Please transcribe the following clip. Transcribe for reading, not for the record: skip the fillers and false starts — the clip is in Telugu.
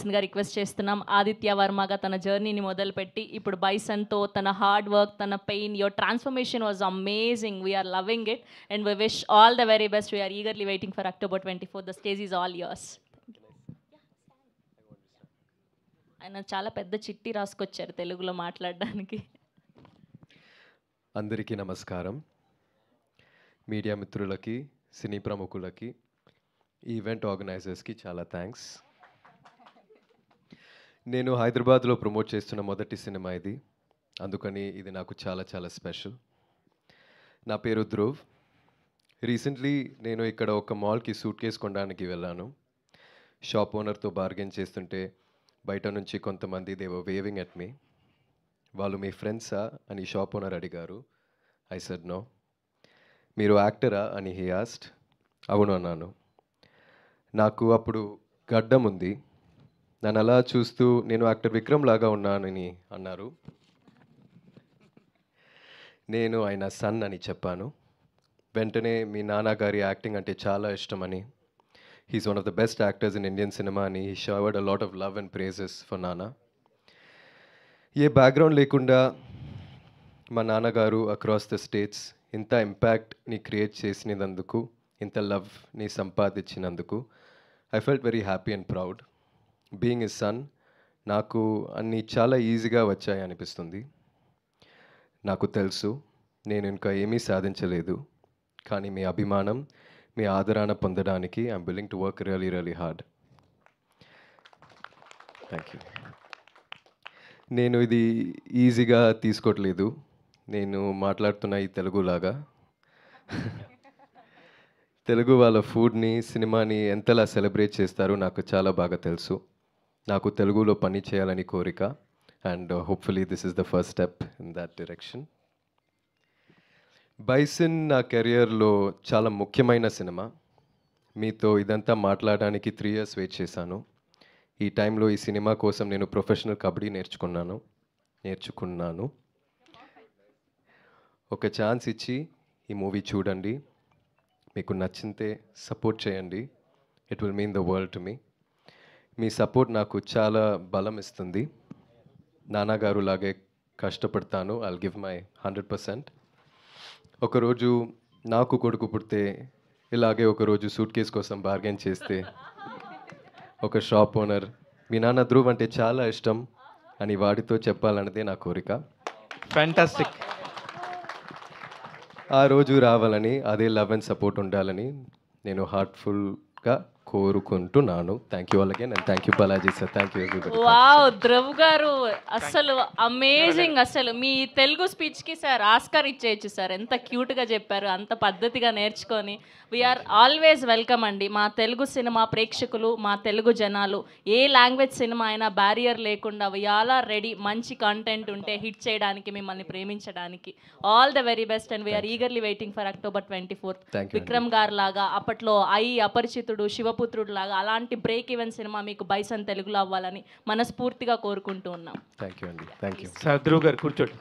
రావాల్సిందిగా రిక్వెస్ట్ చేస్తున్నాం. ఆదిత్య వర్మగా తన జర్నీని మొదలుపెట్టి ఇప్పుడు బైసన్తో తన హార్డ్ వర్క్, తన pain, your transformation was amazing. We're loving it and we wish all the very best. We're eagerly waiting for October 24. The stage is all yours. ఆయన చాలా పెద్ద చిట్టి రాసుకొచ్చారు తెలుగులో మాట్లాడడానికి. అందరికీ నమస్కారం. మీడియా మిత్రులకి, సినీ ప్రముఖులకి, ఈవెంట్ ఆర్గనైజర్స్కి చాలా థ్యాంక్స్. నేను హైదరాబాద్లో ప్రమోట్ చేస్తున్న మొదటి సినిమా ఇది, అందుకని ఇది నాకు చాలా చాలా స్పెషల్. నా పేరు ధ్రువ్. రీసెంట్లీ నేను ఇక్కడ ఒక మాల్కి సూట్ కేసు కొనడానికి వెళ్ళాను. షాప్ ఓనర్తో బార్గెన్ చేస్తుంటే బయట నుంచి కొంతమంది they were waving at me. వాళ్ళు మీ ఫ్రెండ్సా అని షాప్ ఓనర్ అడిగారు. I said no. మీరు యాక్టరా అని హీ ఆస్క్డ్. అవును అన్నాను. నాకు అప్పుడు గడ్డం ఉంది. నన్ను అలా చూస్తూ నేను యాక్టర్ విక్రమ్ లాగా ఉన్నానని అన్నారు. నేను ఆయన సన్ అని చెప్పాను. వెంటనే మీ నాన్నగారి యాక్టింగ్ అంటే చాలా ఇష్టమని, he's one of the best actors in Indian cinema అని he showered a lot of love and praises for నాన్న. ఏ బ్యాక్గ్రౌండ్ లేకుండా మా నాన్నగారు అక్రాస్ ద స్టేట్స్ ఇంత ఇంపాక్ట్ని క్రియేట్ చేసినందుకు, ఇంత లవ్ని సంపాదించినందుకు I felt very happy and proud. Being a son నాకు అన్నీ చాలా ఈజీగా వచ్చాయి అనిపిస్తుంది. నాకు తెలుసు నేను ఇంకా ఏమీ సాధించలేదు, కానీ మీ అభిమానం, మీ ఆదరణ పొందడానికి I'm willing to work really really hard. Thank you. నేను ఇది ఈజీగా తీసుకోవట్లేదు. నేను మాట్లాడుతున్న ఈ తెలుగులాగా. తెలుగు వాళ్ళ ఫుడ్ని, సినిమాని ఎంతలా సెలబ్రేట్ చేస్తారో నాకు చాలా బాగా తెలుసు. నాకు తెలుగులో పని చేయాలని కోరిక and hopefully this is the first step in that direction. Bison నా కెరియర్లో చాలా ముఖ్యమైన సినిమా. మీతో ఇదంతా మాట్లాడడానికి 3 years వెయిట్ చేశాను. ఈ టైంలో ఈ సినిమా కోసం నేను ప్రొఫెషనల్ కబడ్డీ నేర్చుకున్నాను. ఒక ఛాన్స్ ఇచ్చి ఈ మూవీ చూడండి. మీకు నచ్చితే సపోర్ట్ చేయండి. It will mean the world to me. Me support నాకు చాలా బలం ఇస్తుంది. నాన్నగారు లాగే కష్టపడతాను. I'll give my 100%. ఒకరోజు నాకు కొడుకు పుడితే ఇలాగే ఒకరోజు సూట్ కేస్ కోసం బార్గెన్ చేస్తే ఒక షాప్ ఓనర్ మీ నాన్న ధ్రువ్ అంటే చాలా ఇష్టం అని వాడితో చెప్పాలన్నదే నా కోరిక. ఫ్యాంటాస్టిక్. ఆ రోజు రావాలని, అదే లవ్ అండ్ సపోర్ట్ ఉండాలని నేను హార్ట్ఫుల్గా కోరుకుంటున్నాను. Thank you all again and thank you Balaji sir. Thank you everybody. Wow Dhruv గారు అసలు అమేజింగ్. అసలు మీ తెలుగు స్పీచ్కి సార్ ఆస్కార్ ఇచ్చేయచ్చు సార్. ఎంత క్యూట్గా చెప్పారు, అంత పద్ధతిగా నేర్చుకొని. వీఆర్ ఆల్వేస్ వెల్కమ్ అండి. మా తెలుగు సినిమా ప్రేక్షకులు, మా తెలుగు జనాలు ఏ లాంగ్వేజ్ సినిమా అయినా బ్యారియర్ లేకుండా వీఆర్ ఆర్ రెడీ. మంచి కంటెంట్ ఉంటే హిట్ చేయడానికి, మిమ్మల్ని ప్రేమించడానికి. All the very best and we're eagerly waiting for October 24. Vikram గారు లాగా, అప్పట్లో అపరిచితుడు, శివపుత్రుడు లాగా అలాంటి బ్రేక్ ఈవెన్ సినిమా మీకు బైసన్ తెలుగులో అవ్వాలని మనస్ఫూర్తిగా కోరుకుంటూ ఉన్నాం. థ్యాంక్ యూ అండి. థ్యాంక్ యూ సార్ ధ్రువ్ గారు కూర్చోండి.